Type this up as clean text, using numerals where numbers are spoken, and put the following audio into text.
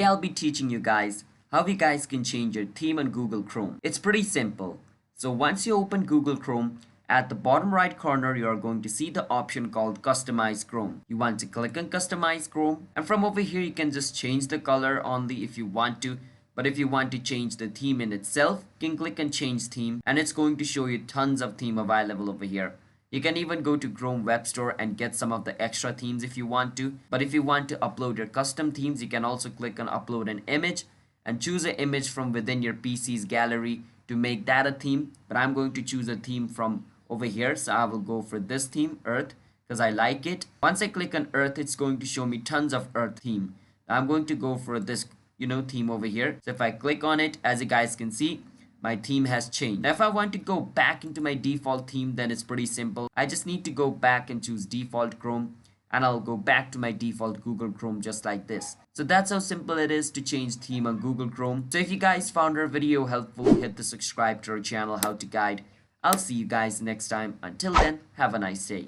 Today I'll be teaching you guys how you guys can change your theme on Google Chrome. It's pretty simple. So once you open Google Chrome, at the bottom right corner you are going to see the option called Customize Chrome. You want to click on Customize Chrome, and from over here you can just change the color only if you want to. But if you want to change the theme in itself, you can click on Change Theme, and it's going to show you tons of theme available over here. You can even go to Chrome Web Store and get some of the extra themes if you want to. But if you want to upload your custom themes, you can also click on Upload an Image and choose an image from within your PC's gallery to make that a theme. But I'm going to choose a theme from over here, so I will go for this theme, Earth, because I like it. Once I click on Earth, it's going to show me tons of Earth theme. I'm going to go for this theme over here. So if I click on it, as you guys can see, my theme has changed. Now if I want to go back into my default theme, then it's pretty simple. I just need to go back and choose default Chrome, and I'll go back to my default Google Chrome just like this. So that's how simple it is to change theme on Google Chrome. So if you guys found our video helpful, hit the subscribe to our channel How to Guide. I'll see you guys next time. Until then, have a nice day.